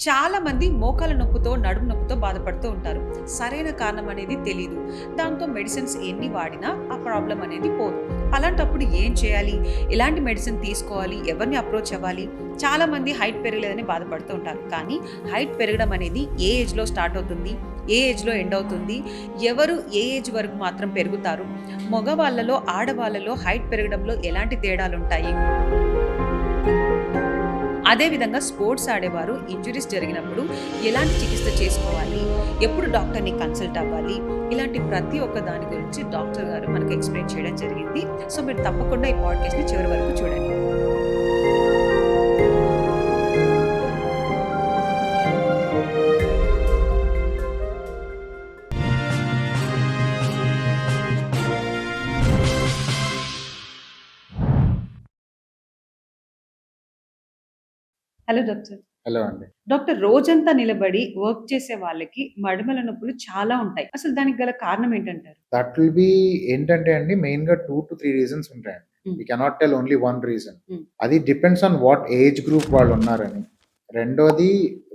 చాలా మంది మోకాల నొప్పుతో, నడుము నొప్పితో బాధపడుతూ ఉంటారు. సరైన కారణం అనేది తెలీదు. దాంతో మెడిసిన్స్ ఎన్ని వాడినా ఆ ప్రాబ్లమ్ అనేది పోదు. అలాంటప్పుడు ఏం చేయాలి? ఎలాంటి మెడిసిన్ తీసుకోవాలి? ఎవరిని అప్రోచ్ అవ్వాలి? చాలామంది హైట్ పెరగలేదని బాధపడుతూ ఉంటారు. కానీ హైట్ పెరగడం అనేది ఏ ఏజ్‌లో స్టార్ట్ అవుతుంది? ఏ ఏజ్‌లో ఎండ్ అవుతుంది? ఎవరు ఏ ఏజ్ వరకు మాత్రం పెరుగుతారు? మగవాళ్ళలో, ఆడవాళ్ళలో హైట్ పెరగడంలో ఎలాంటి తేడాలుంటాయి? అదేవిధంగా స్పోర్ట్స్ ఆడేవారు ఇంజ్యూరీస్ జరిగినప్పుడు ఎలాంటి చికిత్స చేసుకోవాలి? ఎప్పుడు డాక్టర్‌ని కన్సల్ట్ అవ్వాలి? ఇలాంటి ప్రతి ఒక్క దాని గురించి డాక్టర్ గారు మనకు ఎక్స్‌ప్లెయిన్ చేయడం జరిగింది. సో, మీరు తప్పకుండా ఈ పాడ్‌కాస్ట్‌ని చివరి వరకు చూడండి. Hello doctor. హలో అండి. డాక్టర్, రోజంతా నిలబడి వర్క్ చేసే వాళ్ళకి మడమల నొప్పులు చాలా ఉంటాయి. అసలు దానికి గల కారణం ఏంటంటారు? దట్ విల్ బి ఏంటంటే అండి మెయిన్‌గా 2-3 రీజన్స్ ఉంటాయండి. Hmm. We cannot tell only one reason. Hmm. అది depends on what age group వాళ్ళు ఉన్నారని. రెండోది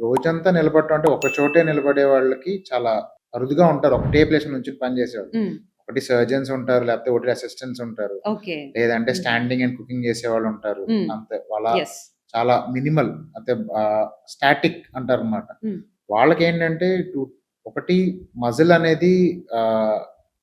రోజంతా నిలబడటం అంటే ఒక చోటే నిలబడే వాళ్ళకి చాలా అరుదుగా ఉంటారు. ఒకటే ప్లేస్ నుంచొని పని చేసేవాళ్ళు. హ్మ్. ఒకటి సర్జన్స్ ఉంటారు. లేకపోతే ఒకటి అసిస్టెంట్స్ ఉంటారు. ఓకే. లేదంటే హ్మ్. స్టాండింగ్ అండ్ కుకింగ్ చేసేవాళ్ళు ఉంటారు. హ్మ్. అంతే. అలా యెస్. చాలా మినిమల్ అంటే స్టాటిక్ అంటారనమాట. హ్మ్. వాళ్ళకేంటంటే ఒకటి మజిల్ అనేది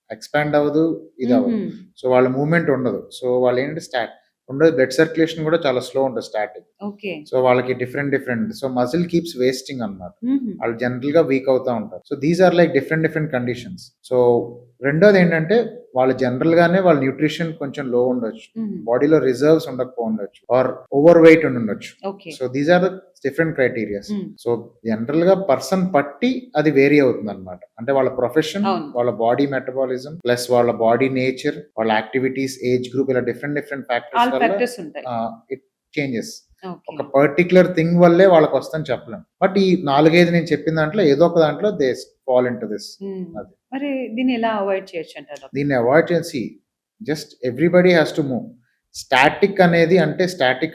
ఎక్స్‌పాండ్ అవ్వదు. ఇదవ్వదు. హుహు. సో, వాళ్ళ మూవ్‌మెంట్ ఉండదు. సో, వాళ్ళేంటంటే రెండోది బ్లడ్ సర్క్యులేషన్ కూడా చాలా స్లో ఉంటది స్టాటిక్. ఓకే. సో, వాళ్ళకి different so, muscle keeps wasting అన్నమాట. హుహు. వాళ్ళు జనరల్‌గా వీక్ అవుతా ఉంటారు. So, these are like different conditions. So, రెండోదేంటంటే వాళ్ళు జనరల్‌గానే వాళ్ళ న్యూట్రిషన్ కొంచెం లో ఉండొచ్చు. హుహు. బాడీలో రిజర్వ్స్ ఉండకపోవుండొచ్చు. ఆర్ ఓవర్ వెయిట్ ఉండుండొచ్చు. Okay. So, these are the different criterias. Hmm. So, జనరల్‌గా పర్సన్ బట్టి అది వేరీ అవుతుందన్నమాట. అంటే వాళ్ళ ప్రొఫెషన్, అవును. వాళ్ళ బాడీ మెటబాలిజం, ప్లస్ వాళ్ళ బాడీ నేచర్, వాళ్ళ యాక్టివిటీస్, ఏజ్ గ్రూప్ ఇలా డిఫరెంట్ ఫ్యాక్టర్స్ ఆల్ వల్ల ఫ్యాక్టర్స్ ఉంటాయి. It changes. ఓకే. ఒక పర్టిక్యులర్ థింగ్ వల్లే వాళ్ళకొస్తదని చెప్పలేం. బట్ ఈ 4, 5 నేను చెప్పిన దాంట్లో ఏదో ఒక దాంట్లో దే ఫాల్ ఇంటూ దిస్. హ్మ్. అది. మరి దీన్ని ఎలా అవాయిడ్ చేయొచ్చంటారు డాక్టర్? దీన్ని అవాయిడ్ చేసి just everybody has to move. Static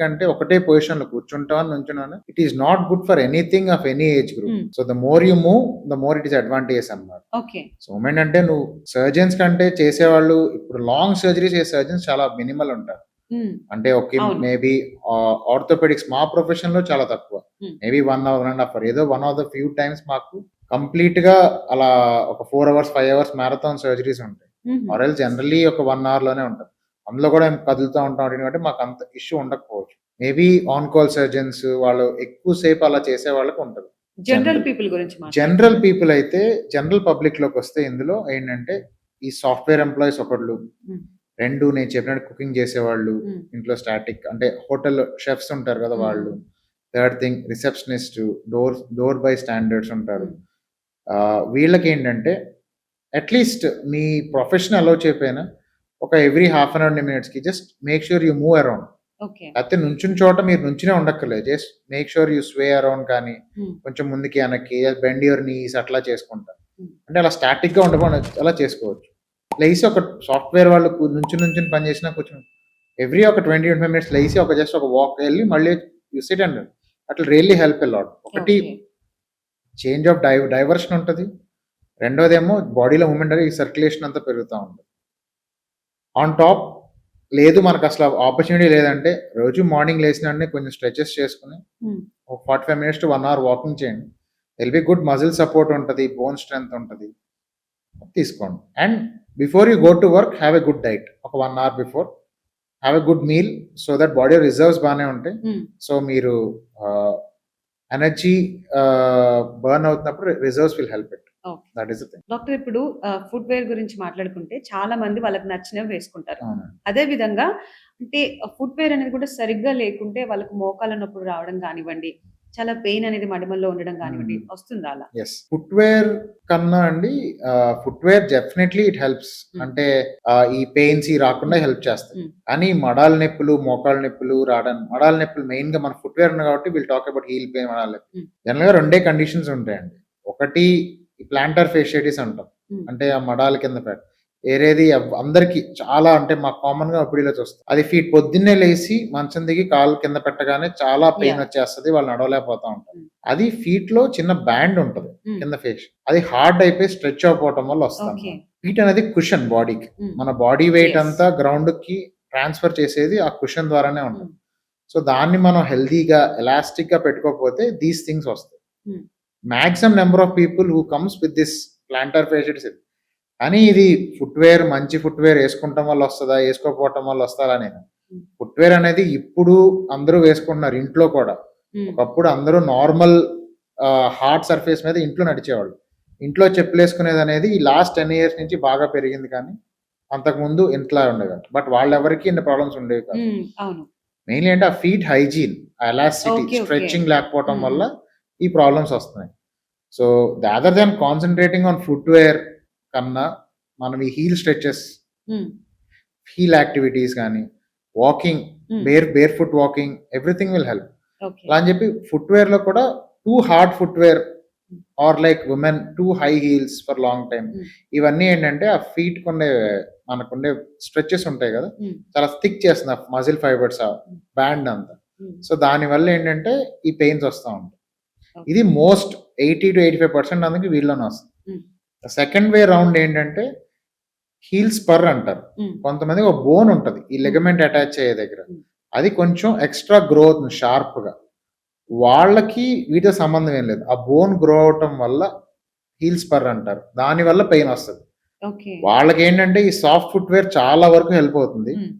అంటే ఒకటే పొజిషన్‌లో కూర్చుంటాను, నుంచున్నాను. It is not good for anything of any age group. Hmm. So, the more you move, the more it is advantages అన్నమాట. ఓకే. సో, ఏంటంటే నువ్వు సర్జన్స్ కంటే చేసేవాళ్ళు ఇప్పుడు లాంగ్ సర్జరీ చేసే సర్జన్స్ చాలా మినిమల్ ఉంటారు. హ్మ్. అంటే ఓకే. అవును. మేబీ ఆర్థోపెడిక్స్ మా ప్రొఫెషన్‌లో చాలా తక్కువ. హ్మ్. మేబీ 1 అవర్, 1 ½ అవర్ ఏదో one of the few times మాకు కంప్లీట్‌గా అలా ఒక 4 అవర్స్, 5 అవర్స్ మారథాన్ సర్జరీస్ ఉంటాయి. హుహు. ఆర్ ఎల్స్ జనరల్లీ ఒక 1 అవర్‌లోనే ఉంటది. అందులో కూడా మేము కదులుతా ఉంటాం కాబట్టి మాకు అంత ఇష్యూ ఉండకపోవచ్చు. మేబీ ఆన్ కాల్ సర్జన్స్ వాళ్ళు ఎక్కువ సేపు అలా చేసే వాళ్ళకి ఉంటది. జనరల్ పీపుల్ గురించి జనరల్ మాట్లాడుతున్నారు. పీపుల్ అయితే జనరల్ పబ్లిక్‌లోకొస్తే ఇందులో ఏంటంటే ఈ సాఫ్ట్‌వేర్ ఎంప్లాయీస్ ఒకళ్ళు, హ్మ్. 2 నేను చెప్పినట్టు కుకింగ్ చేసేవాళ్ళు, హ్మ్. ఇంట్లో స్టాటిక్ అంటే హోటల్ షెఫ్స్ ఉంటారు కదా! వాళ్ళు. Hmm. Third thing receptionist, door by standards ఉంటారు. హ్మ్. వీళ్ళకేంటంటే అట్‌లీస్ట్ మీ ప్రొఫెషన్ అలౌ చేయకపోయినా ఒక ఎవ్రీ హాఫ్ అన్ అవర్ మినిట్స్‌కి just make sure you move around. Okay. లేకపోతే నుంచున్న చోట మీరు నుంచునే ఉండక్కర్లేదు. Just make sure you sway around కానీ, హ్మ్. కొంచెం ముందుకి, వెనక్కి బెండ్ యువర్ నీస్ అట్లా చేసుకుంటా. హ్మ్. అంటే అలా స్టాటిక్‌గా ఉండకుండా అలా చేసుకోవచ్చు. లేసి ఒక సాఫ్ట్‌వేర్ వాళ్ళు నుంచుని పని చేసినా కొంచెం ఎవ్రీ ఒక 20-25 మినిట్స్ లేసి జస్ట్ ఒక వాక్ ఎళ్లి మళ్ళీ యూ సిట్ అండ్ అట్లా రియల్లీ హెల్ప్ ఎ లాట్. ఒకటి ఓకే. చేంజ్ ఆఫ్ డైవర్షన్ ఉంటది. రెండోదేమో బాడీలో మూవ్‌మెంట్ అనేది సర్క్యులేషన్ అంతా పెరుగుతా ఉంటది. ఆన్ టాప్ లేదు మనకసల ఆపర్చునిటీ లేదంటే రోజు మార్నింగ్ లేసిన వెంటనే కొంచెం స్ట్రెచెస్ చేసుకొని హ్మ్. ఒక 45 మినిట్స్ టు 1 అవర్ వాకింగ్ చేయండి. Will be good muscle support ఉంటది. బోన్ స్ట్రెంగ్త్ ఉంటది. తీసుకోండి. And before you go to work have a good diet. ఒక 1 hour before have a good meal so that body reserves బానే ఉంటాయి. Hmm. So మీరు energy burn అవుతున్నప్పుడు reserves will help it. Okay. That is the thing. Doctor, ఇప్పుడు footwear గురించి మాట్లాడుకుంటే చాలా మంది వాళ్ళకి నచ్చినవి వేసుకుంటారు. అవునండి. అదే విధంగా అంటే ఫుట్‌వేర్ అనేది కూడా సరిగ్గా లేకుంటే వాళ్ళకి మోకాళ్ళ నొప్పులు రావడం గానివ్వండి, చాలా పెయిన్ అనేది మడిమల్లో ఉండడం గానివ్వండి హ్మ్. వస్తుందా అలా? యెస్. ఫుట్‌వేర్ కన్నా అండి ఫుట్‌వేర్ డెఫినైట్లీ ఇట్ హెల్ప్స్. హ్మ్. అంటే ఈ పెయిన్స్ రాకుండా హ్మ్. హెల్ప్ చేస్తాయి. హ్మ్. కానీ మడాల నొప్పులు, మోకాళ్ళ నొప్పులు మడాల నొప్పులు మెయిన్‌గా మన ఫుట్‌వేర్ ఉంది కాబట్టి will talk about heel pain, మడాల నొప్పి. హ్మ్. జనరల్‌గా రెండే కండిషన్స్ ఉంటాయండి. ఒకటి ప్లాంటర్ ఫేషియటిస్ అంటాం. హ్మ్. అంటే ఆ మడాల కింద ఏరేది అందరికి చాలా అంటే మాకు కామన్ గా ఒపిడిలో చూస్తాం. అది ఫీట్ పొద్దున్నే లేసి మంచం దిగి కాలు కింద పెట్టగానే చాలా పెయిన్ యాహ్! వచ్చేస్తది. వాళ్ళు నడవలేకపోతా ఉంటారు. హ్మ్. అది ఫీట్ లో చిన్న బ్యాండ్ ఉంటది హ్మ్. కింద ఫేస్. అది హార్డ్ అయిపోయి స్ట్రెచ్ అయిపోవటం వల్ల వస్తుంది. ఓకే. ఫీట్ అనేది కుషన్ బాడీకి. హ్మ్. మన బాడీ వెయిట్ యెస్. అంతా గ్రౌండ్ కి ట్రాన్స్ఫర్ చేసేది ఆ కుషన్ ద్వారానే ఉంటుంది. హ్మ్. సో దాన్ని మనం హెల్తీగా ఎలాస్టిక్ గా పెట్టుకోకపోతే దీస్ థింగ్స్ వస్తాయి. Hmm. Maximum number of people who comes with this plantar fasciitis. కానీ ఇది ఫుట్‌వేర్ మంచి ఫుట్‌వేర్ ఏసుకుంటం వల్ల వస్తదా? ఏసుకోకపోవటం వల్ల వస్తదా అని. హ్మ్. ఫుట్‌వేర్ అనేది ఇప్పుడు అందరూ వేసుకుంటున్నారు ఇంట్లో కూడా. హ్మ్. ఒకప్పుడు అందరూ నార్మల్ హార్డ్ సర్ఫేస్ మీద ఇంట్లో నడిచేవాళ్ళు. ఇంట్లో చెప్పులేసుకునేదనేది ఈ లాస్ట్ 10 ఇయర్స్ నుంచి బాగా పెరిగింది కానీ, అంతకుముందు ఇంట్లా ఉండేవారు. బట్ వాళ్ళెవరికీ ఇన్ని ప్రాబ్లమ్స్ ఉండేవి కాదు. హ్మ్. అవును. మెయిన్‌లీ అంటే ఆ ఫీట్ హైజీన్, ఆ ఎలాస్టిసిటీ, ఓకే. ఓకే. స్ట్రెచింగ్ లేకపోవటం హ్మ్. వల్ల హ్మ్. ఈ ప్రాబ్లమ్స్ వస్తున్నాయి. So, other than concentrating on footwear కన్నా మనం ఈ heel stretches, hmm. Heel activities గానీ, walking, hmm. Bare foot walking everything will help. Okay. అలా అని చెప్పి ఫుట్‌వేర్‌లో కూడా too hard footwear hmm. Or like women too high heels for long time. Hmm. ఇవన్నీ ఏంటంటే ఆ ఫీట్‌కుండే మనకుండే స్ట్రెచెస్ ఉంటాయి గదా! హ్మ్. చాలా థిక్ చేస్తుంది ఆ మజిల్ ఫైబర్స్ ఆ హ్మ్. బ్యాండ్ అంతా. హ్మ్. సో, దానివల్ల ఏంటంటే ఈ పెయిన్స్ వస్తా ఉంటాయి. ఓకే. ఇది మోస్ట్ 80-85% అందుకు వీళ్ళలోనే వస్తుంది. హ్మ్. సెకండ్ వే రౌండ్ ఏంటంటే హీల్ స్పర్ అంటారు. హ్మ్. కొంతమందికి ఒక బోన్ ఉంటది. ఈ హ్మ్. లిగమెంట్ అటాచ్ అయ్యే దగ్గర. హ్మ్. అది కొంచెం ఎక్స్‌ట్రా గ్రో అవుతుంది షార్ప్‌గా. వాళ్ళకి వీటితో సంబంధం ఏం లేదు. ఆ బోన్ గ్రో అవ్వటం వల్ల హీల్ స్పర్ అంటారు. దానివల్ల పెయిన్ వస్తది. ఓకే. వాళ్ళకేంటంటే ఈ సాఫ్ట్ ఫుట్‌వేర్ చాలా వరకు హెల్ప్ అవుతుంది. హ్మ్.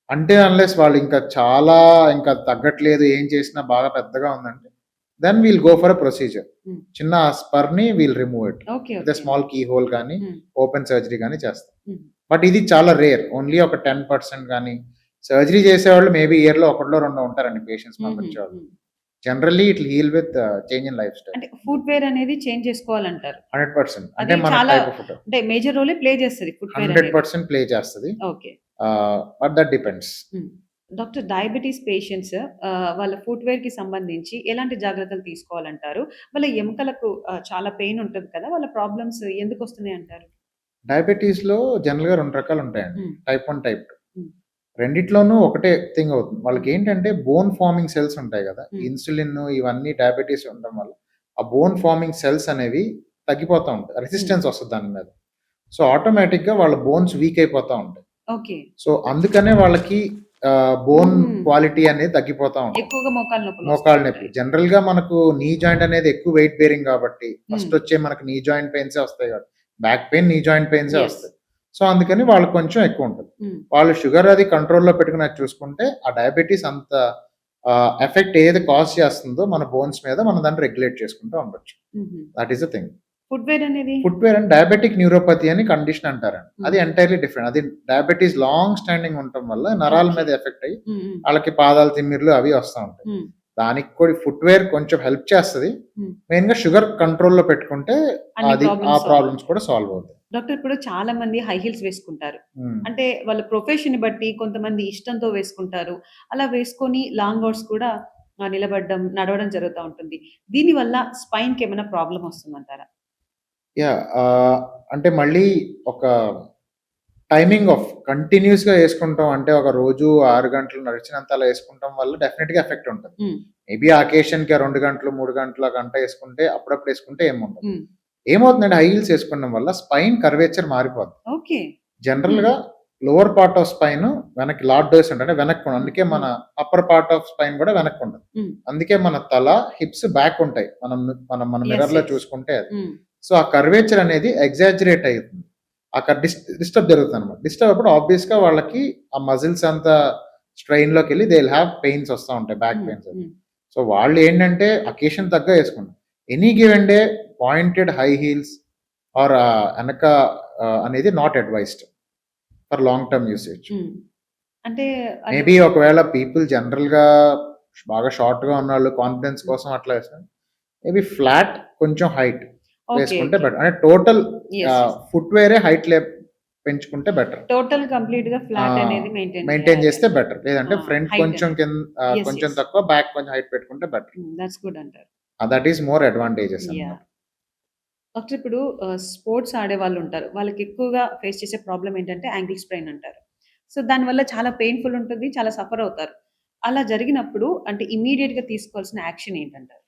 అంటే అన్‌లెస్ వాళ్ళు ఇంకా చాలా ఇంకా తగ్గట్లేదు ఏం చేసినా బాగా పెద్దగా ఉందంటే, then we'll go for a procedure. Hmm. చిన్న స్పర్‌ని we'll remove it. Okay. With a okay. Small key hole గాని, హ్మ్. ఓపెన్ సర్జరీ గాని చేస్తాం. హ్మ్. బట్ ఇది చాలా రేర్. ఓన్లీ ఒక 10% గాని, సర్జరీ చేసేవాళ్ళు మేబీ ఇయర్‌లో ఒకటిలో రెండో ఉంటారండి పేషెంట్స్ హుహు. పంపించేవాళ్ళు. Hmm. Generally it will heal with change in lifestyle. అంటే ఫుట్‌వేర్ అనేది చేంజ్ చేసుకోవాలంటారు. 100% అంటే అది మన చాలా టైప్ ఆఫ్ ఫుట్. అంటే మేజర్ రోలే ప్లే చేస్తది ఫుట్‌వేర్ అనేది. 100% ప్లే చేస్తది. Okay. But that depends. Hmm. Doctor diabetes patients వాళ్ళ ఫుట్‌వేర్‌కి సంబంధించి ఎలాంటి జాగ్రత్తలు తీసుకోవాలంటారు? వాళ్ళ ఎముకలకు చాలా పెయిన్ ఉంటది కదా! వాళ్ళ ప్రాబ్లమ్స్ ఎందుకొస్తున్నాయంటారు? డయాబెటిస్‌లో జనరల్‌గా 2 రకాలుంటాయండి. హ్మ్. Type 1, type 2. హ్మ్. రెండిట్లోనూ ఒకటే థింగ్ అవుతుంది. హ్మ్. వాళ్ళకేంటంటే బోన్ ఫార్మింగ్ సెల్స్ ఉంటాయి గదా! హ్మ్. ఇన్సులిన్ ఇవన్నీ డయాబెటిస్ ఉండడం వల్ల ఆ బోన్ ఫార్మింగ్ సెల్స్ అనేవి తగ్గిపోతా ఉంటాయి. హ్మ్. రెసిస్టెన్స్ వస్తది దాని మీద. సో, ఆటోమేటిక్‌గా వాళ్ళ బోన్స్ వీక్ అయిపోతా ఉంటాయి. ఓకే. సో, అందుకనే వాళ్ళకి బోన్ హుహు. క్వాలిటీ అనేది తగ్గిపోతా ఉంటది. ఎక్కువగా మోకాలు నొప్పులొస్తా మోకాళ్ళ నొప్పి. ఉంటాయి. జనరల్‌గా మనకు నీ జాయింట్ అనేది ఎక్కువ వెయిట్ బేరింగ్ కాబట్టి హ్మ్. ఫస్ట్ వచ్చే మనకు నీ జాయింట్ పెయిన్సే వస్తాయి కాబట్టి. బ్యాక్ పెయిన్, నీ జాయింట్ పెయిన్సే యెస్. వస్తాయి. సో, అందుకని వాళ్ళకి కొంచెం ఎక్కువుంటది. హ్మ్. వాళ్ళు షుగర్ అది కంట్రోల్‌లో పెట్టుకొని అది చూసుకుంటే ఆ డయాబెటిస్ అంత ఎఫెక్ట్ ఏది కాజ్ చేస్తుందో మన బోన్స్ మీద మనం దాన్ని రెగ్యులేట్ చేసుకుంటూ ఉండొచ్చు. హుహు. That is the thing. Footwear అనేది? ఫుట్‌వేర్ అండ్ డయాబెటిక్ న్యూరోపతి అని కండిషన్ అంటారండి. అది హ్మ్. Entirely different. అది డయాబెటిస్ లాంగ్ స్టాండింగ్ ఉండటం వల్ల నరాల ఓకే. మీద ఎఫెక్ట్ అయ్యి హ్మ్. హ్మ్. ఆళ్ళకి పాదాలు తిమ్మిర్లు అవి వస్తా ఉంటాయి. హ్మ్. దానికి కూడా ఫుట్‌వేర్ కొంచెం హెల్ప్ చేస్తది. హ్మ్. మెయిన్‌గా షుగర్ కంట్రోల్‌లో పెట్టుకుంటే అన్ని అది ఆ ప్రాబ్లమ్స్ సాల్వ్ ప్రాబ్లమ్స్ అవుతాయి. కూడా సాల్వ్ అవుతాయి. డాక్టర్ ఇప్పుడు చాలా మంది హై హీల్స్ వేసుకుంటారు. హ్మ్. అంటే వాళ్ళ ప్రొఫెషన్‌ని బట్టి కొంతమంది ఇష్టంతో వేసుకుంటారు. అలా వేసుకొని లాంగ్ అవర్స్ కూడా నిలబడడం, నడవడం జరుగుతా ఉంటుంది. దీనివల్ల స్పైన్‌కేమైనా ప్రాబ్లమ్ వస్తుందంటారా? యాహ్! అంటే మళ్ళీ ఒక టైమింగ్ ఆఫ్ కంటిన్యూయస్‌గా యేసుకుంటాం అంటే ఒక రోజు 6 గంటలు నడిచినంత అలా యేసుకుంటాం వల్ల డెఫినిట్‌గా ఎఫెక్ట్ ఉంటది. హ్మ్. మేబీ ఆ అకేషన్‌కి 2 గంటలు, 3 గంటలు, గంట యేసుకుంటే అప్పుడప్పుడు యేసుకుంటే ఏముండదు. హ్మ్. ఏమవుతుందంటే హై హీల్స్ యేసుకోవడం వల్ల స్పైన్ కర్వేచర్ మారిపోద్ది. ఓకే. హ్మ్. జనరల్‌గా లోవర్ పార్ట్ ఆఫ్ స్పైన్ వెనక్కి లార్డోస్ అంటే వెనక్కి హ్మ్. అందుకే మన హ్మ్. అప్పర్ పార్ట్ ఆఫ్ స్పైన్ కూడా వెనక్కుంటది. హ్మ్. అందుకే మన తల, హిప్స్ బ్యాక్ ఉంటాయి. మనం మన యెస్. మిర్రర్‌లో యెస్. చూసుకుంటే అది. హ్మ్. సో, ఆ కర్వేచర్ అనేది ఎగ్జాజరేట్ అయితుంది. అక్కడ డిస్టర్బ్ జరుగుతుందనమాట. డిస్టర్బ్ అప్పుడు ఆబ్వియస్‌గా వాళ్ళకి ఆ మజిల్స్ అంతా స్ట్రెయిన్‌లోకెళ్ళి దే విల్ హావ్ పెయిన్స్ వస్తా ఉంటాయి. బ్యాక్ హ్మ్. పెయిన్స్. హ్మ్. సో, వాళ్ళు ఏంటంటే అకేషన్ తగ్గ యేసుకుంటారు. Any given day pointed high heels or ఎనక అనేది not advised for long term usage. Hmm. అంటే అది మేబీ ఒకవేళ పీపుల్ జనరల్‌గా బాగా షార్ట్‌గా ఉన్నోళ్ళు కాన్ఫిడెన్స్ కోసం అట్లా వేస్తారు. మేబీ ఫ్లాట్ కొంచెం హైట్ ఓకే. వేసుకుంటే ఓకే. బెటర్. అంటే టోటల్ యెస్. యెస్. ఫుట్‌వేరే హైట్ పెంచుకుంటే బెటర్. టోటల్ కంప్లీట్‌గా ఆ! ఫ్లాట్ అనేది మెయింటైన్ మెయింటైన్ చేయాలి. చేస్తే బెటర్. లేదంటే ఆ! ఫ్రంట్ హైట్ కొంచెం అనేది. యెస్. కొంచెం యెస్. తక్కువ, బ్యాక్ కొంచెం హైట్ పెట్టుకుంటే బెటర్. దట్స్ గుడ్ అంటారు. That is more advantages yeah! అన్నమాట. డాక్టర్ ఇప్పుడు స్పోర్ట్స్ ఆడేవాళ్ళు ఉంటారు. వాళ్ళకి ఎక్కువగా ఫేస్ చేసే ప్రాబ్లమ్ ఏంటంటే యాంకిల్ స్ప్రెయిన్ అంటారు. సో, దానివల్ల చాలా పెయిన్‌ఫుల్ ఉంటుంది. చాలా సఫర్ అవుతారు. అలా జరిగినప్పుడు అంటే ఇమ్మీడియేట్‌గా తీసుకోవాల్సిన యాక్షన్ ఏంటంటారు?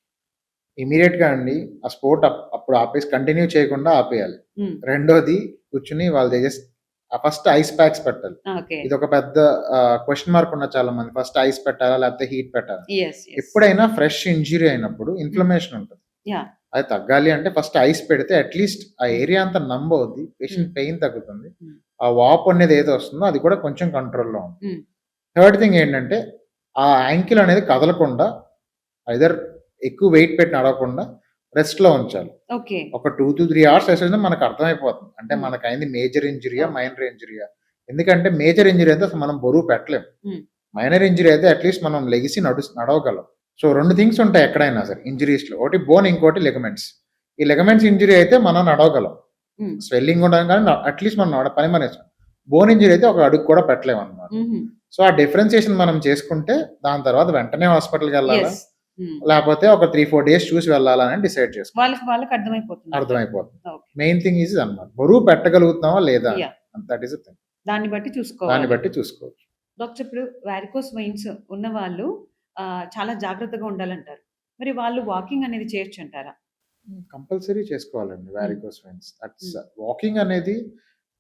ఇమ్మీడియేట్‌గా అండి ఆ స్పోర్ట్ అప్పుడు ఆపేసి కంటిన్యూ చేయకుండా ఆపేయాలి. హ్మ్. రెండోది కూర్చొని వాళ్ళు జస్ట్ ఫస్ట్ ఐస్ ప్యాక్స్ పెట్టాలి. ఓకే. ఇదొక పెద్ద క్వెషన్ మార్క్ ఉన్న చాలా మంది. ఫస్ట్ ఐస్ పెట్టాలా? లేకపోతే హీట్ పెట్టాలా? యెస్. యెస్. ఎప్పుడైనా ఫ్రెష్ ఇంజ్యూరీ అయినప్పుడు ఇన్‌ఫ్లమేషన్ ఉంటది. యాహ్! అది తగ్గాలి అంటే ఫస్ట్ ఐస్ పెడితే అట్‌లీస్ట్ ఆ ఏరియా అంతా నంబ్ అవుద్ది. పేషెంట్ హ్మ్. పెయిన్ తగ్గుతుంది. హ్మ్. ఆ వాపు అనేది ఏదో వస్తుందో అది కూడా కొంచెం కంట్రోల్‌లో ఉంటుంది. హ్మ్. థర్డ్ థింగ్ ఏంటంటే ఆ యాంకిల్ అనేది కదలకుండా ఐదర్ ఎక్కువ వెయిట్ పెట్టి నడవకుండా రెస్ట్‌లో ఉంచాలి. ఓకే. ఒక 2-3 అవర్స్ రెస్ట్ చేస్తే మనకు అర్థమైపోతుంది. అంటే హ్మ్. మనకయింది మేజర్ ఇంజ్యూరీయా? ఓకే. మైనర్ ఇంజ్యూరీయా? ఎందుకంటే మేజర్ ఇంజ్యూరీ అయితే అసలు మనం బరువు పెట్టలేం. హ్మ్. మైనర్ ఇంజ్యూరీ అయితే అట్‌లీస్ట్ మనం లెగిసి నడవగలం. సో 2 థింగ్స్ ఉంటాయి ఎక్కడైనా సరే ఇంజ్యూరీస్‌లో. ఒకటి బోన్, ఇంకోటి లిగమెంట్స్. ఈ లిగమెంట్స్ ఇంజ్యూరీ అయితే మనం నడవగలం. హ్మ్. స్వెల్లింగ్ ఉండదు కానీ అట్‌లీస్ట్ మనం పని మానేస్తాం. బోన్ ఇంజ్యూరీ అయితే ఒక అడుగు కూడా పెట్టలేమన్నమాట. హుహు. సో ఆ డిఫరెన్షియేషన్ మనం చేసుకుంటే దాని తర్వాత వెంటనే హాస్పిటల్‌కెళ్ళాలా? యెస్. హ్మ్. లేపోతే ఒక 3-4 డేస్ చూసి వెళ్ళాలా అని డిసైడ్ చేసుకోవాలి. వాళ్ళకి అర్థమైపోతుంది. అర్థమైపోతుంది. ఓకే. మెయిన్ థింగ్ ఈజ్ అన్నమాట. బరువు పెట్టగలుగుతున్నావా లేదా? Yeah! That is the thing. దాన్ని బట్టి దాన్ని చూసుకోవాలి. బట్టి చూసుకోవచ్చు. డాక్టర్ ఇప్పుడు వారికోస్ వెయిన్స్ ఉన్నవాళ్ళు చాలా జాగ్రత్తగా ఉండాలంటారు. మరి వాళ్ళు వాకింగ్ అనేది చేయొచ్చంటారా? కంపల్సరీ చేసుకోవాలండి హ్మ్. Varicose veins. దట్స్ హ్మ్.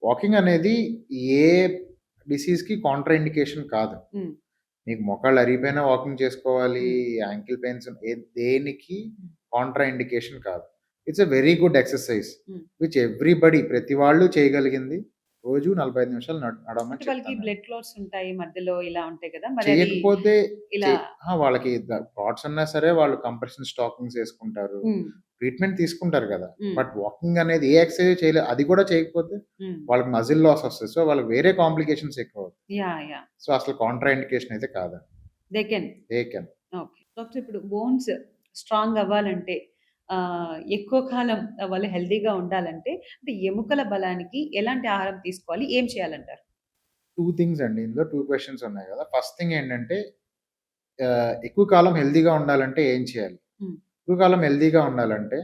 వాకింగ్ అనేది ఏ డిసీజ్‌కి కాంట్రా ఇండికేషన్ కాదు. హ్మ్. మీకు మోకాళ్ళు అరిగిపోయినా వాకింగ్ చేసుకోవాలి. హ్మ్. యాంకిల్ పెయిన్స్ దేనికి హ్మ్. కాంట్రా ఇండికేషన్ కాదు. It's a very good exercise హ్మ్. విచ్ ఎవ్రీబడీ ప్రతి వాళ్ళు చేయగలిగింది. రోజు 45 నిమిషాలు అంటే నడవమని వాళ్ళకి చెప్తాను నేను. బ్లడ్ క్లాట్స్ ఉంటాయి. మధ్యలో ఇలా ఉంటాయి కదా! మరి అది చేయకపోతే ఇలా వాళ్ళకి థాట్స్ ఉన్నా సరే వాళ్ళు కంప్రెషన్ స్టాకింగ్స్ ఏసుకుంటారు. హ్మ్. ట్రీట్మెంట్ తీసుకుంటారు గదా! హ్మ్. బట్ వాకింగ్ అనేది ఏ ఎక్సర్‌సైజ్ అది కూడా చేయకపోతే హ్మ్. వాళ్ళకి మజిల్ లాస్ వస్తది. సో, వాళ్ళకి వేరే కాంప్లికేషన్స్ ఎక్కువవుతాయి. యాహ్! సో, అసలు కాంట్రా ఇండికేషన్ అయితే కాదండి. They can. They can. Okay. Doctor ఇప్పుడు బోన్స్ స్ట్రాంగ్ అవ్వాలంటే ఎక్కువ కాలం వాళ్ళు హెల్తీగా ఉండాలంటే అంటే ఎముకల బలానికి ఎలాంటి ఆహారం తీసుకోవాలి? ఏం చేయాలంటారు? 2 థింగ్స్ అండి. ఇందులో 2 క్వెషన్స్ ఉన్నాయి గదా! ఫస్ట్ థింగ్ ఏంటంటే ఎక్కువ కాలం హెల్తీగా ఉండాలంటే ఏం చేయాలి? హ్మ్. ఎక్కువ కాలం హెల్తీగా ఉండాలంటే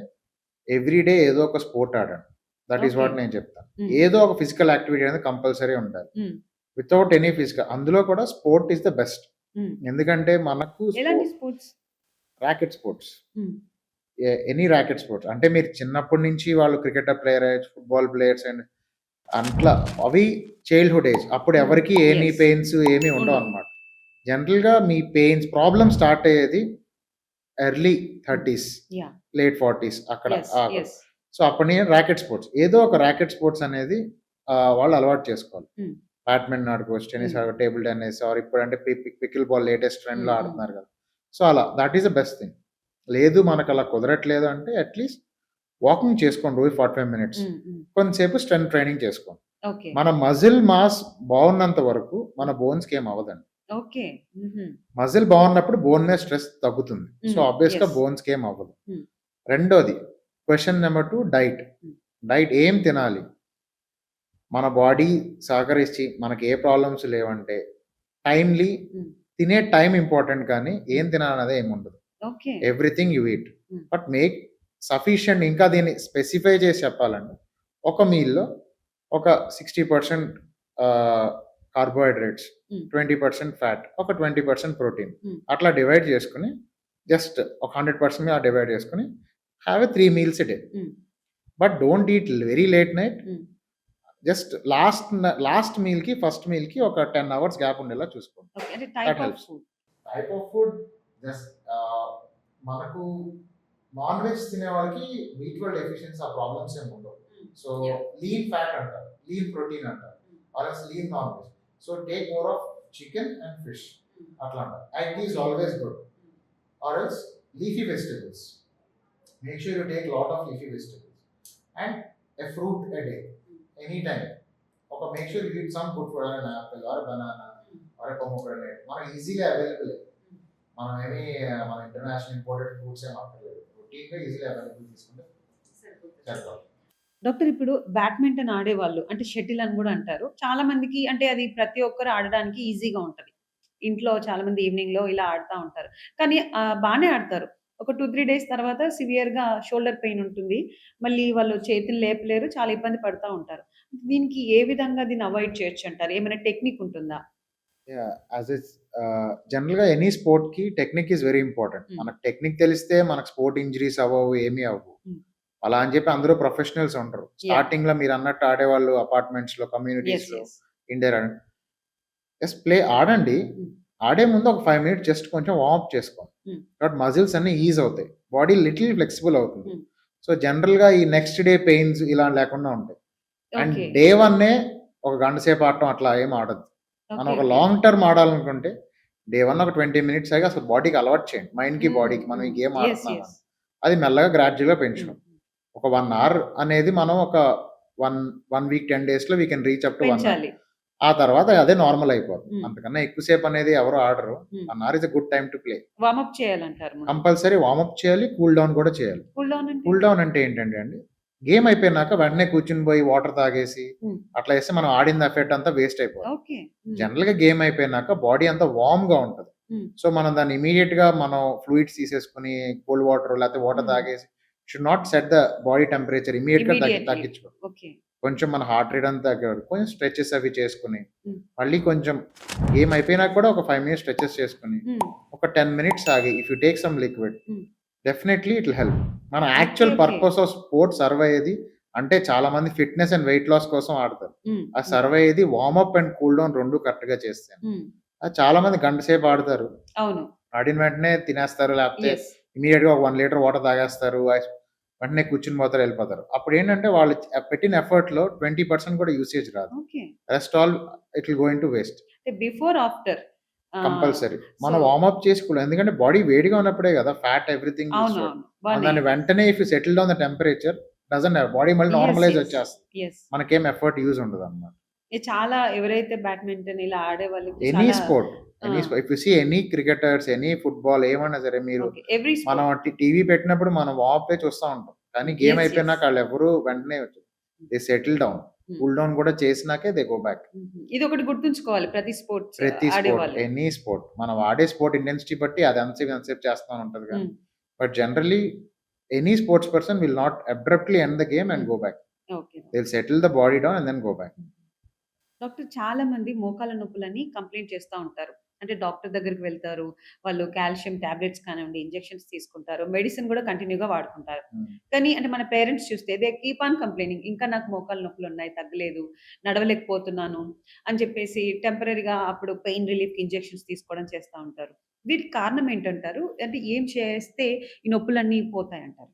ఎవ్రీ డే ఏదో ఒక స్పోర్ట్ ఆడండి. That is okay. వాట్ నేను చెప్తాను. హ్మ్. ఏదో ఒక ఫిజికల్ యాక్టివిటీ అనేది కంపల్సరీ ఉండాలి. హ్మ్. వితౌట్ ఎనీ ఫిజికల్ అందులో కూడా స్పోర్ట్ ఈస్ ద బెస్ట్. హ్మ్. ఎందుకంటే మనకు ఎలాంటి sports? Racket sports. Hmm. Any racket sports. అంటే మీరు చిన్నప్పటి నుంచి వాళ్ళు క్రికెటర్ ప్లేయర్ అయ్యొచ్చు, ఫుట్‌బాల్ ప్లేయర్స్ అండ్ అట్లా అవి చైల్డ్‌హుడ్ ఏజ్. అప్పుడు హ్మ్. ఎవరికీ ఏ నీ యెస్. పెయిన్స్ ఏమి ఉండవు. ఉండవన్నమాట. జనరల్‌గా మీ ప్రాబ్లమ్ స్టార్ట్ అయ్యేది ఎర్లీ హ్మ్. 30స్, యాహ్! లేట్ 40స్ అక్కడ యెస్. అక్కడ. యెస్. సో, అప్పటి నుంచి రాకెట్ స్పోర్ట్స్. ఏదో ఒక రాకెట్ స్పోర్ట్స్ అనేది వాళ్ళు అలవాటు చేసుకోవాలి. హ్మ్. బ్యాడ్మింటన్ ఆడుకోవచ్చు, టెన్నిస్ హ్మ్. టేబుల్ టెన్నిస్ ఇప్పుడంటే పికిల్ బాల్ లేటెస్ట్ ట్రెండ్‌లో హ్మ్. హ్మ్. ఆడుతున్నారు కదా! సో, అలా that is the best thing. లేదు మనకలా కుదరట్లేదు అంటే అట్‌లీస్ట్ వాకింగ్ చేసుకోండి రోజు 45 మినిట్స్. హ్మ్. హ్మ్. కొంతసేపు స్ట్రెంత్ ట్రైనింగ్ చేసుకోండి. ఓకే. మన మజిల్ మాస్ బాగున్నంత వరకు మన హ్మ్. బోన్స్‌కి ఏమి అవ్వదండి. ఓకే. హుహు. మజిల్ బాగున్నప్పుడు బోన్ మీద స్ట్రెస్ తగ్గుతుంది. సో, హ్మ్. ఆబ్వియస్‌గా యెస్. బోన్స్‌కి ఏమి అవ్వదు. హ్మ్. రెండోది క్వెషన్ నంబర్ 2 డైట్. హ్మ్. డైట్ ఏం తినాలి? మన బాడీ సహకరించి మనకి ఏ ప్రాబ్లమ్స్ లేవంటే టైమ్‌లీ హ్మ్. తినే టైమ్ ఇంపార్టెంట్ కానీ ఏం హ్మ్. తినాలనేది ఏముండదు. ఓకే. Everything you eat. హ్మ్. బట్ మేక్ సఫిషియంట్ ఇంకా దీన్ని స్పెసిఫై చేసి చెప్పాలంటే ఒక మీల్‌లో ఒక 60% కార్బోహైడ్రేట్స్, హ్మ్. 20% ఫ్యాట్, ఒక 20% ప్రోటీన్ హ్మ్. అట్లా డివైడ్ చేసుకొని జస్ట్ ఒక 100% మీద డివైడ్ చేసుకొని have a 3 meals a day. Hmm. But don't eat very late night. Hmm. Just last మీల్‌కి, ఫస్ట్ మీల్‌కి ఒక 10 అవర్స్ గ్యాప్ ఉండేలా చూసుకోండి. ఓకే. అంటే type that of helps. Food. Type of food just మనకు నాన్ వెజ్ తినే వాళ్ళకి B12 డెఫిషియన్సీ ఆ ప్రాబ్లమ్స్ ఏమి ఉండవు. Hmm. So yeah! Lean fat అంటారు, లీన్ ప్రోటీన్ అంటారు, hmm. Or else lean non veg. So take more of chicken and fish hmm. అట్లా అంటారు. Egg is okay. Always good. Hmm. Or else leafy vegetables. Make sure you take lot of leafy vegetables and a fruit a day hmm. Any time. ఒక make sure you eat some good food an apple or banana హ్మ్. or a pomegranate. మనకి ఈజీగా available. హ్మ్. మనం ఏమి మన international imported fruits ఏమి అక్కర్లేదు. రొటీన్‌గా ఈజీగా అవైలబుల్ తీసుకుంటే సరిపోతది. సరిపోతుంది. డాక్టర్ ఇప్పుడు బ్యాడ్మింటన్ ఆడేవాళ్ళు అంటే షటిల్ అని గూడా అంటారు. చాలా మందికి అంటే అది ప్రతి ఒక్కరు ఆడడానికి ఈజీగా ఉంటది. ఇంట్లో చాలా మంది ఈవినింగ్‌లో ఇలా ఆడుతా ఉంటారు. కానీ బానే ఆడతారు. ఒక 2-3 డేస్ తర్వాత సివియర్‌గా షోల్డర్ పెయిన్ ఉంటుంది. మళ్ళీ వాళ్ళు చేతులు లేపలేరు. చాలా ఇబ్బంది పడతా ఉంటారు. దీనికి ఏ విధంగా దీన్ని అవాయిడ్ చేయొచ్చంటారు? ఏమైనా టెక్నిక్ ఉంటుందా? యాహ్! జనరల్‌గా ఎనీ స్పోర్ట్‌కి technique is very important. Hmm. మనకు టెక్నిక్ తెలిస్తే మనకు స్పోర్ట్ ఇంజరీస్ అవ్వవు, ఏమీ అవ్వవు. హ్మ్. అలా అని చెప్పి అందరూ ప్రొఫెషనల్స్ ఉండరు. యాహ్! స్టార్టింగ్‌లో మీరన్నట్టు ఆడేవాళ్ళు అపార్ట్మెంట్స్‌లో, యెస్. కమ్యూనిటీస్‌లో, యెస్. ఇండోర్ ప్లే ఆడండి. హ్మ్. ఆడే ముందు ఒక 5 మినిట్స్ జస్ట్ కొంచెం వార్మప్ చేసుకోండి. హ్మ్. కాబట్టి మజిల్స్ అన్నీ ఈజ్ అవుతాయి. బాడీ లిటిల్ ఫ్లెక్సిబుల్ అవుతుంది. హ్మ్. సో, జనరల్‌గా ఈ నెక్స్ట్ డే పెయిన్స్ ఇలా లేకుండా ఉంటాయి. And okay. డే వన్నే ఒక గంట సేపు ఆడటం అట్లా ఏమి ఆడొద్దు. మనం ఓకే. ఒక ఓకే. లాంగ్ టర్మ్ ఆడాలనుకుంటే డే వన్ ఒక 20 మినిట్స్ ఆగి అసలు బాడీకి అలవాటు చేయండి. మైండ్‌కి, హ్మ్. బాడీకి మనం ఈ హ్మ్. Game yes. ఆడుతున్నామని. యెస్. అది మెల్లగా గ్రాడ్యుయల్‌గా హ్మ్. పెంచడం. ఒక 1 అవర్ అనేది మనం ఒక 1 వీక్ 10 డేస్‌లో we can reach up to 1 hour. పెంచాలి. ఆ తర్వాత అదే నార్మల్ అయిపోతుంది. హ్మ్. అంతకన్నా ఎక్కువ సేపు అనేది ఎవరు ఆడరు. Hmm. 1 hour is a good time to play. Warmup చేయాలంటారు ముందు. కంపల్సరీ వార్మప్ చేయాలి. కూల్ డౌన్ కూడా చేయాలి. కూల్ డౌన్ అంటే? కూల్ డౌన్ అంటే ఏంటంటే అండి, గేమ్ అయిపోయినాక వెంటనే కూర్చొని పోయి వాటర్ తాగేసి హ్మ్. అట్లా చేస్తే మనం ఆడిన ఎఫెక్ట్ అంతా వేస్ట్ అయిపోతుంది. ఓకే. హ్మ్. జనరల్‌గా గేమ్ అయిపోయినాక బాడీ అంతా వార్మ్‌గా ఉంటది. హ్మ్. సో, మనం దాన్ని ఇమ్మీడియేట్‌గా మనం ఫ్లూయిడ్స్ తీసేసుకొని కోల్డ్ వాటర్ లేకపోతే వాటర్ హ్మ్. తాగేసి should not set the body temperature ఇమ్మీడియేట్‌గా ఇమ్మీడియేట్‌లీ. తగ్గించుకోవాలి. ఓకే. కొంచెం మన హార్ట్ రేట్ అంతా తగ్గే వరకు కొంచెం స్ట్రెచెస్ అవి చేసుకొని, హ్మ్. మళ్ళీ కొంచెం గేమ్ అయిపోయినాక కూడా ఒక 5 మినిట్స్ స్ట్రెచెస్ చేసుకొని, హ్మ్. ఒక 10 మినిట్స్ ఆగి if you take some liquid hmm. Definitely it will help. మన okay. Actual okay. Purpose of sports serve అయ్యేది అంటే చాలా మంది ఫిట్‌నెస్ అండ్ వెయిట్ లాస్ కోసం ఆడతారు. హ్మ్. ఆ హ్మ్. సర్వ్ అయ్యేది వార్మప్ అండ్ కూల్ డౌన్ 2 కరెక్ట్‌గా చేస్తేనే. హ్మ్. అది చాలా మంది గంట సేపు ఆడతారు. అవును. ఆడిన వెంటనే తినేస్తారు. లేకపోతే యెస్. ఇమ్మీడియేట్‌గా ఒక 1 లీటర్ వాటర్ తాగేస్తారు. వెంటనే కూర్చొని పోతారు, ఎళ్ళిపోతారు. అప్పుడేంటంటే వాళ్ళు పెట్టిన ఎఫర్ట్‌లో 20% కూడా యూసేజ్ రాదు. Okay. Rest all it will go into waste. అంటే బిఫోర్, ఆఫ్టర్. కంపల్సరీ. సో మనం వార్మప్ చేసుకోవాలి. ఎందుకంటే బాడీ వేడిగా ఉన్నప్పుడే కదా ఫ్యాట్ ఎవ్రీథింగ్ విల్ స్టోర్. అవునవును. బర్న్ దాన్ని అయ్యిద్ది. వెంటనే if you settle down the temperature doesn't have body మళ్ళీ యెస్. Normalise yes. వచ్చేస్తది. యెస్. మనకేం ఎఫర్ట్ యూజ్ ఉండదన్నమాట. ఇది చాలా ఎవరైతే బ్యాడ్మింటన్ ఇలా ఆడే వాళ్ళకి ఎనీ చాలా స్పోర్ట్, ఆ! If you see any cricketers, any football ఏమన్నా సరే మీరు ఓకే. ఎవ్రి మనం స్పోర్ట్. టీవీ పెట్టినప్పుడు మనం వార్మపే చూస్తా ఉంటాం. కానీ గేమ్ యెస్. యెస్. అయిపోయినాక ఆళ్ళెవరు వెంటనే దే సెటిల్ డౌన్. హ్మ్. కూల్ డౌన్ కూడా చేసినాకే దే గో బ్యాక్. హుహు. ఇదొకటి గుర్తుంచుకోవాలి ప్రతి స్పోర్ట్స్ ప్రతి స్పోర్ట్, ఆడేవాళ్ళు. Any sport. మనం ఆడే స్పోర్ట్ ఇంటెన్సిటీ బట్టి అది ఎంతసేపు చేస్తామని ఉంటది గానీ. Hmm. But generally any sports person will not abruptly end the game and hmm. Go back. Okay. They will settle the body down and then go back. Doctor చాలా మంది మోకాళ్ళ నొప్పులని కంప్లెయింట్ చేస్తా ఉంటారు. అంటే డాక్టర్ దగ్గరికి వెళ్తారు. వాళ్ళు కాల్షియం టాబ్లెట్స్ కానివ్వండి, ఇంజెక్షన్స్ తీసుకుంటారు. మెడిసిన్ కూడా కంటిన్యూగా వాడుకుంటారు. హ్మ్. కానీ అంటే మన పేరెంట్స్ చూస్తే దే కీప్ ఆన్ కంప్లెయినింగ్. ఇంకా నాకు మోకాళ్ళ నొప్పులున్నాయి, తగ్గలేదు, నడవలేకపోతున్నాను అని చెప్పేసి టెంపరరీగా అప్పుడు పెయిన్ రిలీఫ్‌కి ఇంజెక్షన్స్ తీసుకోవడం చేస్తా ఉంటారు. వీటికి కారణం ఏంటంటారు? అంటే ఏం చేస్తే ఈ నొప్పులన్నీ పోతాయంటారు?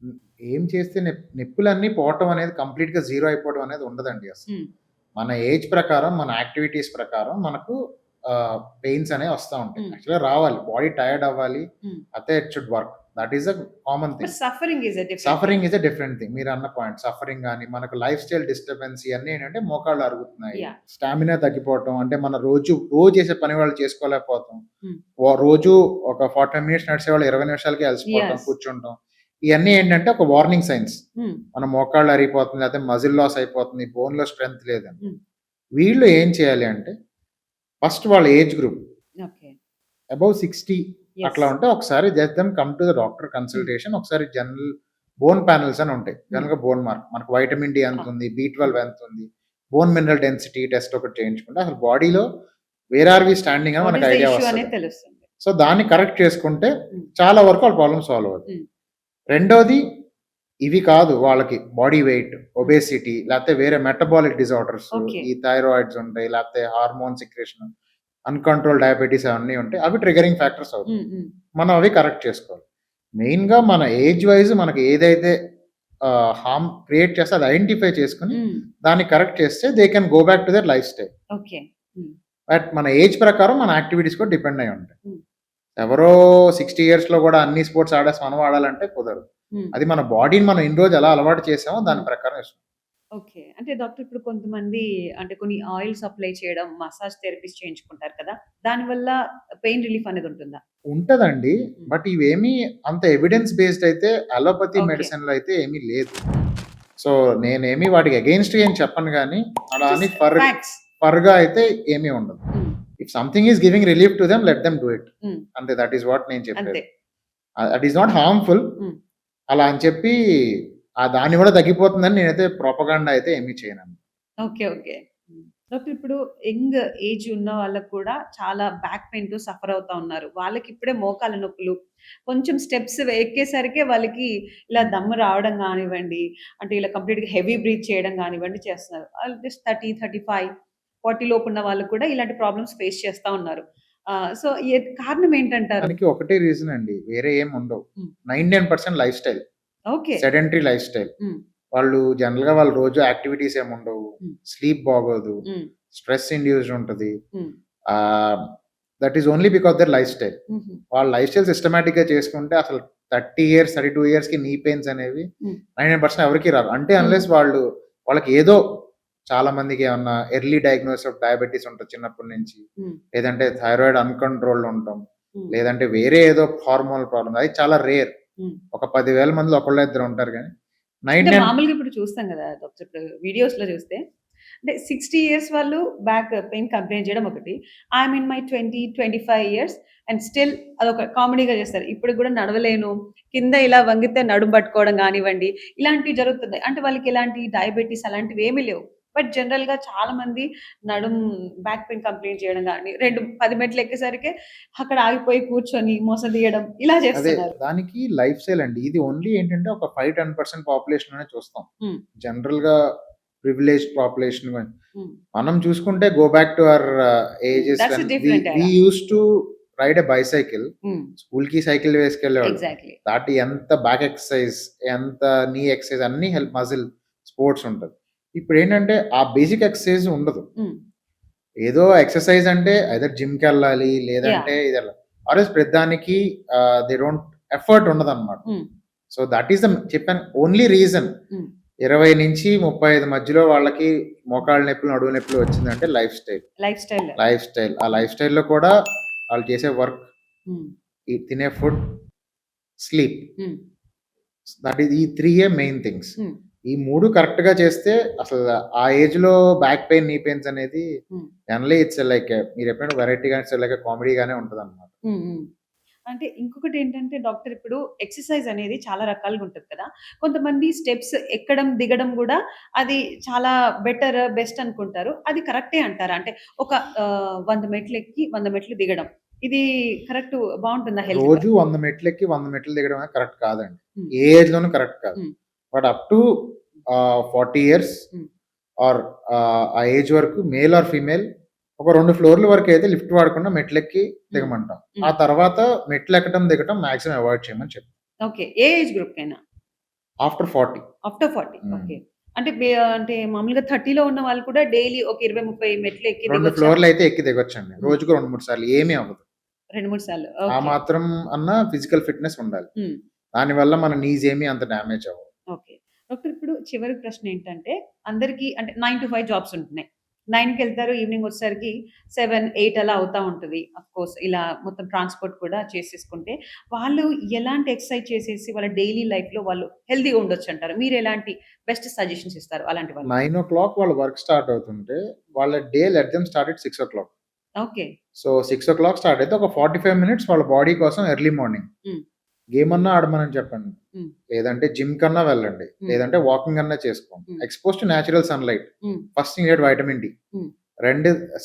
హ్మ్. ఏం చేస్తే నొప్పులన్నీ పోవటం అనేది కంప్లీట్‌గా జీరో అయిపోవడం అనేది ఉండదండి అసలు. హ్మ్. మన ఏజ్ ప్రకారం, మన యాక్టివిటీస్ ప్రకారం మనకు పెయిన్స్ అనేవి వస్తా ఉంటాయి. హ్మ్. యాక్చువల్‌గా రావాలి. బాడీ టైర్డ్ అవ్వాలి. హ్మ్. అయితే it should work. That is a common but thing. Suffering is a different thing. Suffering is a different thing. మీరన్న పాయింట్ సఫరింగ్ గాని, మనకు లైఫ్ స్టైల్ డిస్టర్బెన్స్ ఇయన్నీ ఏంటంటే మోకాళ్ళు అరుగుతున్నాయి. యాహ్! స్టామినా తగ్గిపోవటం అంటే మన రోజు చేసే పని వాళ్ళు చేసుకోలేకపోతాం. హ్మ్. రోజు ఒక 45 మినిట్స్ నడిసేవాళ్ళు 20 నిమిషాలకే అలసిపోవటం, యెస్. కూర్చుంటాం. ఇయన్నీ ఏంటంటే ఒక వార్నింగ్ సైన్స్. హ్మ్. మన మోకాళ్ళు అరిగిపోతుంది, లేకపోతే మజిల్ లాస్ అయిపోతుంది, బోన్‌లో స్ట్రెంత్ లేదని. హ్మ్. వీళ్ళు ఏం చేయాలి అంటే ఫస్ట్ వాళ్ళ age group okay. Above 60 yes. అట్లా ఉంటే ఒకసారి just them come to the doctor హ్మ్. కన్సల్టేషన్. ఒకసారి జనరల్ బోన్ పానెల్స్ అని ఉంటాయి. హ్మ్. జనరల్‌గా బోన్ మార్క్ మనకు వైటమిన్ డి ఆ! ఎంతుంది, బి12 ఎంతుంది, బోన్ మినరల్ డెన్సిటీ టెస్ట్ ఒకటి చేయించుకుంటే అసలు బాడీలో వేర్ ఆర్ వి స్టాండింగ్ అని వాట్ మనకు ఈస్ ద ఐడియా ఇష్యూ వస్తది. అనేది తెలుస్తుంది. సో, దాన్ని కరెక్ట్ చేసుకుంటే హ్మ్. చాలా వరకు వాళ్ళ ప్రాబ్లమ్ సాల్వ్ అవుద్ది. హ్మ్. రెండోది ఇవి కాదు వాళ్ళకి బాడీ వెయిట్, హ్మ్. ఒబేసిటీ లేకపోతే వేరే మెటబాలిక్ డిజార్డర్స్, ఓకే. ఈ థైరాయిడ్స్ ఉంటాయి, లేకపోతే హార్మోన్ సెక్రెషన్, అన్‌కంట్రోల్డ్ డయాబెటిస్ అవన్నీ ఉంటాయి. అవి ట్రిగ్గరింగ్ ఫ్యాక్టర్స్ అవుతాయి. హ్మ్. హ్మ్. మనం అవి కరెక్ట్ చేసుకోవాలి. మెయిన్‌గా మన ఏజ్ వైస్ మనకి ఏదైతే హార్మ్ క్రియేట్ చేస్తే అది ఐడెంటిఫై చేసుకొని హ్మ్. దాన్ని కరెక్ట్ చేస్తే they can go back to their life style. Okay. హ్మ్. బట్ మన ఏజ్ ప్రకారం మన యాక్టివిటీస్ కూడా డిపెండ్ అయ్యి ఉంటాయి. హ్మ్. ఎవరో 60 ఇయర్స్‌లో కూడా అన్ని స్పోర్ట్స్ ఆడేసి మనం ఆడాలంటే కుదరదు. హ్మ్. అది మన బాడీని మనం ఇన్ని రోజులు ఎలా అలవాటు చేసామో దాని హ్మ్. ప్రకారం ఇష్టం. ఓకే. అంటే డాక్టర్ ఇప్పుడు కొంతమంది అంటే కొన్ని ఆయిల్స్ అప్లై చేయడం, మసాజ్ థెరపీస్ చేయించుకుంటారు కదా! దానివల్ల పెయిన్ రిలీఫ్ అనేది ఉంటుందా? ఉంటదండి. హ్మ్. బట్ ఇవేమీ అంత ఎవిడెన్స్ బేస్డ్ అయితే అలోపతి ఓకే. మెడిసిన్‌లో అయితే ఏమీ లేదు. సో, నేనేమి వాటికి అగెయిన్స్ట్‌గా ఏం చెప్పను గానీ, అలా అని జస్ట్ ఫ్యాక్ట్స్. ఫర్‌గా అయితే ఏమీ ఉండదు. హ్మ్. If something is giving relief to them let them do it. హ్మ్. అంతే దట్ ఈస్ వాట్ నేను అంతే. చెప్పేది. That is not harmful. Hmm. అలా అని చెప్పి దాన్ని కూడా తగ్గిపోతుందని నేనైతే ప్రోపగాండా అయితే ఏమీ చేయనండి. ఓకే. ఓకే. డాక్టర్ ఇప్పుడు యంగ్ ఏజ్ ఉన్న వాళ్ళకి కూడా చాలా బ్యాక్ పెయిన్‌తో సఫర్ అవుతా ఉన్నారు. వాళ్ళకి ఇప్పుడే మోకాళ్ళ నొప్పులు, కొంచెం స్టెప్స్ ఎక్కేసరికే వాళ్ళకి ఇలా దమ్ము రావడం గానివ్వండి, అంటే ఇలా కంప్లీట్‌గా హెవీ బ్రీత్ చేయడం గానివ్వండి చేస్తున్నారు. జస్ట్ 30, 35, 40 లోపు ఉన్న వాళ్ళు కూడా ఇలాంటి ప్రాబ్లమ్స్ ఫేస్ చేస్తా ఉన్నారు. సో, కారణం ఏంటంటారు? దానికి ఒకటే రీజన్ అండి. వేరే ఏమి ఉండవు. హ్మ్. 99% life style. Okay. Sedentary life style. హ్మ్. వాళ్ళు జనరల్‌గా వాళ్ళ రోజు యాక్టివిటీస్ ఏమి ఉండవు. హ్మ్. స్లీప్ బాగోదు. హ్మ్. స్ట్రెస్ ఇండ్యూస్డ్ ఉంటది. హ్మ్. That is only because their life style. హుహు. వాళ్ళ లైఫ్ స్టైల్ సిస్టమాటిక్‌గా చేసుకుంటే అసలు 30 ఇయర్స్, 32 ఇయర్స్‌కి నీ పెయిన్స్ అనేవి హ్మ్. 99% ఎవరికీ రావు. అంటే అన్లెస్ వాళ్ళకి ఏదో చాలా మందికి ఏమన్నా ఎర్లీ డయాగ్నోసిస్ ఆఫ్ డయాబెటిస్ ఉంటది చిన్నప్పటి నుంచి. హ్మ్. లేదంటే థైరాయిడ్ అన్‌కంట్రోల్డ్ ఉంటాం. హ్మ్. లేదంటే వేరే ఏదో హార్మోనల్ ప్రాబ్లమ్. అది చాలా రేర్. హ్మ్. ఒక 10,000 మందిలో ఒకళ్ళో ఇద్దరు ఉంటారు గానీ అంటే 99 మామూలుగా ఇప్పుడు చూస్తాం గదా! డాక్టర్ ఇప్పుడు వీడియోస్‌లో చూస్తే అంటే 60 ఇయర్స్ వాళ్ళు బ్యాక్ పెయిన్ కంప్లెయింట్ చేయడం ఒకటి. I'm in my 20, 25 years and still అదొక కామెడీగా చేస్తారు. ఇప్పటికి గూడా నడవలేను. కింద ఇలా వంగితే నడుము పట్టుకోవడం గానివ్వండి, ఇలాంటివి జరుగుతున్నాయి. అంటే వాళ్ళకి ఎలాంటి డయాబెటిస్ అలాంటివి ఏమీ లేవు. బట్ జనరల్‌గా చాలా మంది బ్యాక్ పెయిన్ కంప్లెయింట్ చేయడం గాని, 10 మెట్లు ఎక్కేసరికి అక్కడ ఆగిపోయి కూర్చొని మోస తీయడం ఇలా అదే చేస్తున్నారు. దానికి లైఫ్ స్టైల్ అండి. ఇది ఓన్లీ ఏంటంటే ఒక 5-10% పాపులేషన్‌లోనే చూస్తాం. హ్మ్. జనరల్‌గా ప్రివిలేజ్డ్ పాపులేషన్ హ్మ్. మనం చూసుకుంటే go back to our ages that's when different we era. Used to ride a bicycle. Hmm. స్కూల్‌కి సైకిల్ వేసుకెళ్ళేవాళ్ళం. ఎగ్జాక్ట్‌లీ. దాటి ఎంత బ్యాక్ ఎక్సర్‌సైజ్, ఎంత నీ ఎక్సర్‌సైజ్ అన్నీ మజిల్ స్పోర్ట్స్ ఉంటది. ఇప్పుడేంటంటే ఆ బేసిక్ ఎక్సర్‌సైజ్ ఉండదు. హ్మ్. ఏదో ఎక్సర్‌సైజ్ అంటే ఐదర్ జిమ్‌కెళ్ళాలి యాహ్! లేదంటే ఇదెళ్ళాలి. ఆర్ ఎల్స్ ప్రతిదానికి దే డోంట్ ఎఫర్ట్ ఉండదన్నమాట. హ్మ్. సో దట్ ఈస్ చెప్పాను ఓన్లీ రీజన్. హ్మ్. 20-35 మధ్యలో వాళ్ళకి మోకాళ్ళ నొప్పులు, నడుము నొప్పులు వచ్చిందంటే life style. Life style. Life style. ఆ లైఫ్ స్టైల్‌లో కూడా వాళ్ళు చేసే వర్క్, హ్మ్. తినే food, sleep. Hmm. That is ఈ 3 మెయిన్ థింగ్స్. హ్మ్. ఈ 3 కరెక్ట్‌గా చేస్తే అసలు ఆ ఏజ్‌లో బ్యాక్ పెయిన్, నీ పెయిన్స్ అనేది హ్మ్. జనరల్లీ ఇట్స్ లైక్ మీరు చెప్పినట్టు వెరైటీగా ఇట్స్ లైక్ కామెడీగానే ఉంటదన్నమాట. హ్మ్. హ్మ్. అంటే ఇంకొకటేంటంటే డాక్టర్ ఇప్పుడు ఎక్సర్‌సైజ్ అనేది చాలా రకాలుగా ఉంటది కదా! కొంతమంది స్టెప్స్ ఎక్కడం, దిగడం గూడా అది చాలా బెటర్, బెస్ట్ అనుకుంటారు. అది కరెక్టే అంటారా? అంటే ఒక 100 మెట్లెక్కి 100 మెట్లు దిగడం. ఇది కరెక్ట్ బావుంటుందా హెల్త్ రోజు 100 మెట్లెక్కి 100 మెట్లు దిగడం అనేది కరెక్ట్ కాదండి. హ్మ్. ఏ ఏజ్‌లోనూ కరెక్ట్ కాదు. హ్మ్. బట్ అప్ టు 40 ఇయర్స్ హ్మ్. ఆర్ ఆ ఏజ్ వరకు మేల్ ఆర్ ఫీమేల్ ఒక 2 ఫ్లోర్‌ల వరకైతే లిఫ్ట్ వాడకుండా మెట్లెక్కి హ్మ్. దిగమంటాం. ఆ హ్మ్. తర్వాత మెట్లెక్కడం, దిగటం మాక్సిమం అవాయిడ్ చేయమని చెప్తాం. ఓకే. ఏ ఏజ్ గ్రూప్‌కైనా? ఆఫ్టర్ 40. ఆఫ్టర్ 40. హ్మ్. ఓకే. అంటే అంటే మామూలుగా 30లో ఉన్న వాళ్ళు కూడా డైలీ ఒక 20, 30 మెట్లు ఎక్కి 2 దిగొచ్చా? ఫ్లోర్‌లయితే ఎక్కి దిగొచ్చండి. హ్మ్. రోజుకు 2, 3 సార్లు ఏమీ అవ్వదు. 2, 3 సార్లు. ఆ ఓకే. మాత్రం అన్నా ఫిజికల్ ఫిట్‌నెస్ ఉండాలి. హ్మ్. దానివల్ల మన నీస్ ఏమి అంత డ్యామేజ్ అవ్వవు. ఓకే. డాక్టర్ ఇప్పుడు చివరి ప్రశ్న ఏంటంటే అందరికీ అంటే 9-5 జాబ్స్ ఉంటున్నాయి. 9కెళ్తారు ఈవినింగ్ వచ్చేసరికి 7, 8 అలా అవుతా ఉంటది. ఆఫ్‌కోర్స్ ఇలా మొత్తం ట్రాన్స్‌పోర్ట్ కూడా చేసేసుకుంటే వాళ్ళు ఎలాంటి ఎక్సర్‌సైజ్ చేసేసి వాళ్ళ డైలీ లైఫ్‌లో వాళ్ళు హెల్తీగా ఉండొచ్చంటారు? మీరు ఎలాంటి బెస్ట్ సజెషన్స్ ఇస్తారు అలాంటి వాళ్ళకి? 9:00 వాళ్ళ వర్క్ స్టార్ట్ అవుతుంటే వాళ్ళ day let them start at 6:00. Okay. So 6:00 start అయితే ఒక 45 మినిట్స్ వాళ్ళ బాడీ కోసం ఎర్లీ మార్నింగ్ హ్మ్. గేమ్ అన్నా ఆడమని చెప్పండి. హ్మ్. లేదంటే జిమ్ కన్నా వెళ్ళండి. హ్మ్. లేదంటే వాకింగ్ అన్నా చేసుకోండి. Hmm. Expose to natural sunlight. Hmm. First thing get vitamin D. Hmm.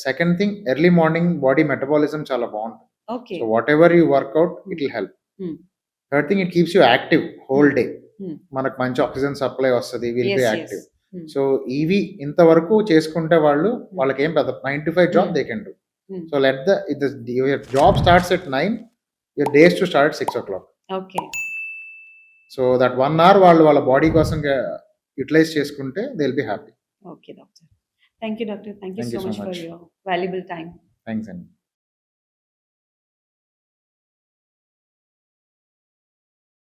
Second thing early morning body metabolism చాలా బావుంటది. Okay. So whatever you workout it hmm. Will help. Hmm. Third thing it keeps you active whole hmm. Day. Hmm. మనకు మంచి oxygen supply వస్తది. Will be yes. Yes. Active. Hmm. సో ఇవి ఇంతవరకు చేసుకుంటే వాళ్ళు హ్మ్. వాళ్ళకేం పెద్ద 9-5 job hmm. They can do. Hmm. So let your job starts at 9, your days to start 6:00. Okay. So that 1 hour వాళ్ళు వాళ్ళ బాడీ కోసం యుటిలైజ్ చేసుకుంటే they will be happy. Okay doctor. Thank you doctor. Thank you thank so you so much for much. Your valuable time. Thanks అండి.